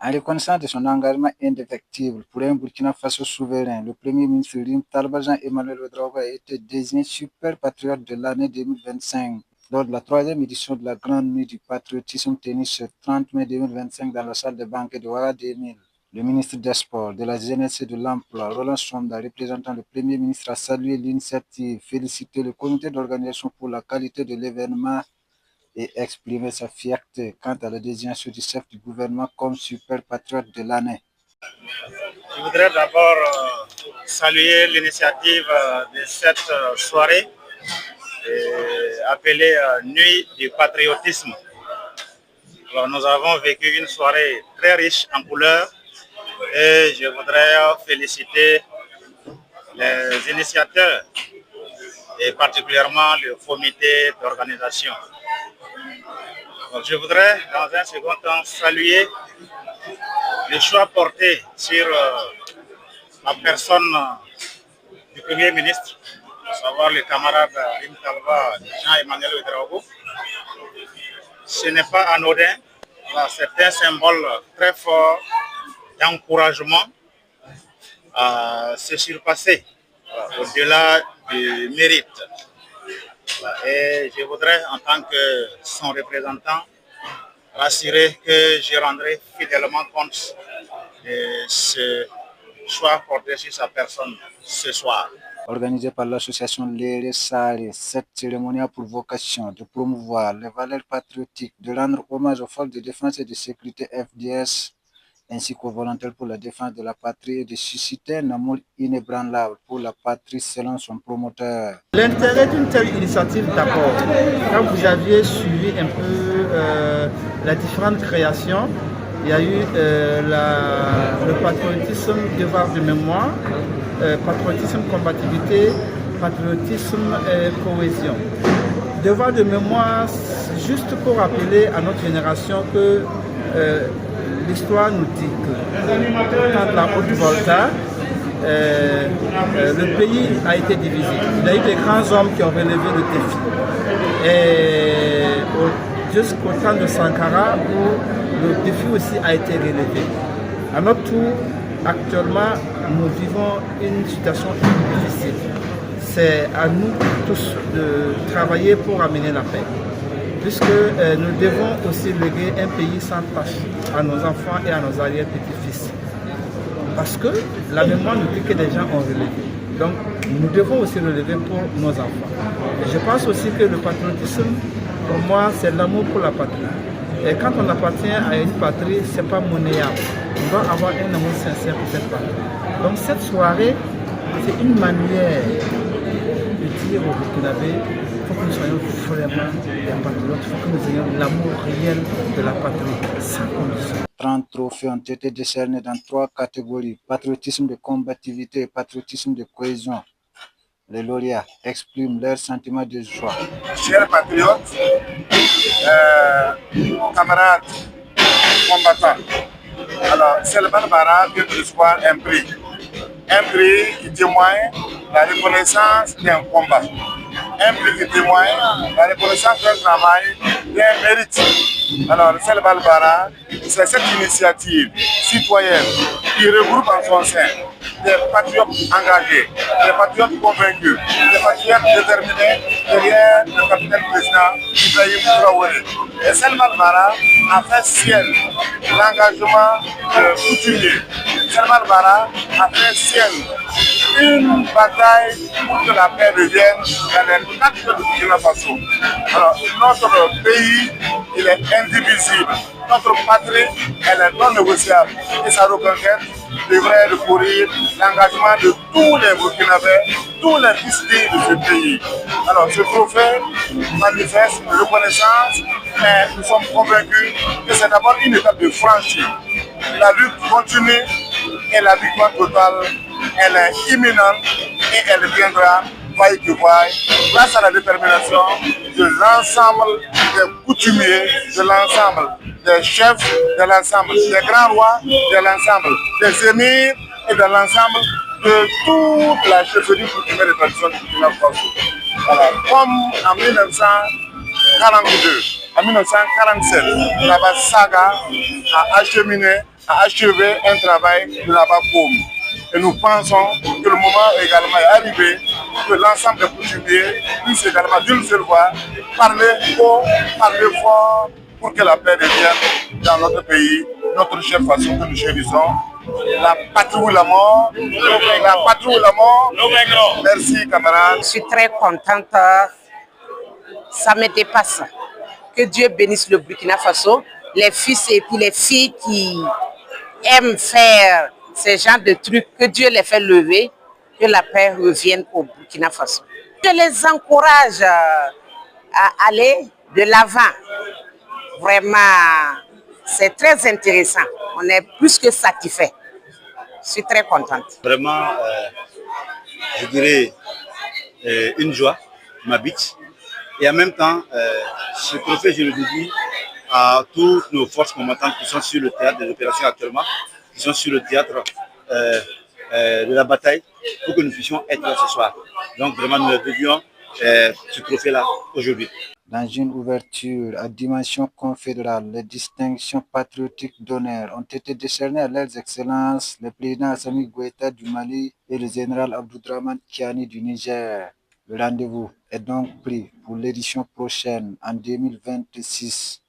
En reconnaissance de son engagement indéfectible pour un Burkina Faso souverain, le Premier ministre Rim Talba Jean-Emmanuel Ouedraogo a été désigné super patriote de l'année 2025 lors de la troisième édition de la Grande Nuit du patriotisme tenue ce 30 mai 2025 dans la salle de banquet de Ouaga 2000. Le ministre des Sports, de la Jeunesse et de l'Emploi, Roland Somda, représentant le Premier ministre, a salué l'initiative, félicité le comité d'organisation pour la qualité de l'événement et exprimé sa fierté quant à la désignation du chef du gouvernement comme super patriote de l'année. Je voudrais d'abord saluer l'initiative de cette soirée appelée Nuit du patriotisme. Alors, nous avons vécu une soirée très riche en couleurs et je voudrais féliciter les initiateurs et particulièrement le comité d'organisation. Je voudrais dans un second temps saluer le choix porté sur la personne du Premier ministre, à savoir le camarade Rim Talba Jean-Emmanuel Ouedraogo. Ce n'est pas anodin, c'est un symbole très fort d'encouragement à se surpasser au-delà du mérite. Et je voudrais, en tant que son représentant, rassurer que je rendrai fidèlement compte de ce choix porté sur sa personne ce soir. Organisée par l'association Léré Saré, cette cérémonie a pour vocation de promouvoir les valeurs patriotiques, de rendre hommage aux forces de défense et de sécurité FDS, ainsi qu'aux volontaires pour la défense de la patrie et de susciter un amour inébranlable pour la patrie selon son promoteur. L'intérêt d'une telle initiative, d'abord, quand vous aviez suivi un peu les différentes créations, il y a eu le patriotisme, devoir de mémoire, patriotisme, combativité, patriotisme, cohésion. Devoir de mémoire, juste pour rappeler à notre génération que l'histoire nous dit que dans la Haute-Volta, le pays a été divisé. Il y a eu des grands hommes qui ont relevé le défi. Et jusqu'au temps de Sankara, où le défi aussi a été relevé. À notre tour, actuellement, nous vivons une situation difficile. C'est à nous tous de travailler pour amener la paix. Puisque nous devons aussi léguer un pays sans tâche à nos enfants et à nos arrière-petits-fils. Parce que la mémoire nous dit que des gens ont relevé. Donc nous devons aussi relever pour nos enfants. Et je pense aussi que le patriotisme, pour moi, c'est l'amour pour la patrie. Et quand on appartient à une patrie, ce n'est pas monnayable. On doit avoir un amour sincère pour cette patrie. Donc cette soirée, c'est une manière de dire aux Burkinabés, il faut que nous soyons vraiment des patriotes, il faut que nous ayons l'amour réel de la patrie, sans condition. 30 trophées ont été décernés dans 3 catégories, patriotisme de combativité et patriotisme de cohésion. Les lauréats expriment leur sentiment de joie. Chers patriotes, camarades combattants, alors Selman Bara vient de recevoir un prix qui témoigne la reconnaissance d'un combat, un prix qui témoigne la reconnaissance d'un travail, d'un mérite. Alors, Selman Bara, c'est cette initiative citoyenne qui regroupe en son sein des patriotes engagés, des patriotes convaincus, des patriotes déterminés derrière le capitaine président Ibrahim Traoré. Et Selman Bara a fait sien l'engagement coutumier. Selman Bara a fait sien une bataille pour que la paix revienne dans les 4 du Burkina Faso. Alors, notre pays, il est indivisible. Notre patrie, elle est non négociable. Et sa reconquête devrait recourir l'engagement de tous les Burkinabés, tous les fils de ce pays. Alors, ce trophée manifeste une reconnaissance, mais nous sommes convaincus que c'est d'abord une étape de franchie. La lutte continue et la victoire totale, elle est imminente et elle viendra, vaille que vaille, grâce à la détermination de l'ensemble des coutumiers, de l'ensemble des chefs, de l'ensemble des grands rois, de l'ensemble des émirs et de l'ensemble de toute la chefferie coutumière de tradition du Burkina Faso. Voilà. Comme en 1942, en 1947, la Saga a acheminé a achevé un travail de la Bakoum. Et nous pensons que le moment également est arrivé pour que l'ensemble des coutumiers puissent également d'une seule voix parler haut, parler fort pour que la paix revienne dans notre pays, notre chère façon que nous chérissons. La patrie ou la mort, la patrie ou la mort. Merci camarades. Je suis très contente, ça me dépasse. Que Dieu bénisse le Burkina Faso, les fils et puis les filles qui aiment faire ces genres de trucs, que Dieu les fait lever, que la paix revienne au Burkina Faso. Je les encourage à aller de l'avant. Vraiment, c'est très intéressant. On est plus que satisfait. Je suis très contente. Vraiment, je dirais une joie m'habite. Et en même temps, ce trophée, je le dédie à toutes nos forces combattantes qui sont sur le théâtre des opérations actuellement, qui sont sur le théâtre de la bataille, pour que nous puissions être là ce soir. Donc vraiment, nous leur dédions ce trophée-là aujourd'hui. Dans une ouverture à dimension confédérale, les distinctions patriotiques d'honneur ont été décernées à leurs excellences le président Assimi Goïta du Mali et le général Abdourahmane Tiani du Niger. Le rendez-vous est donc pris pour l'édition prochaine en 2026.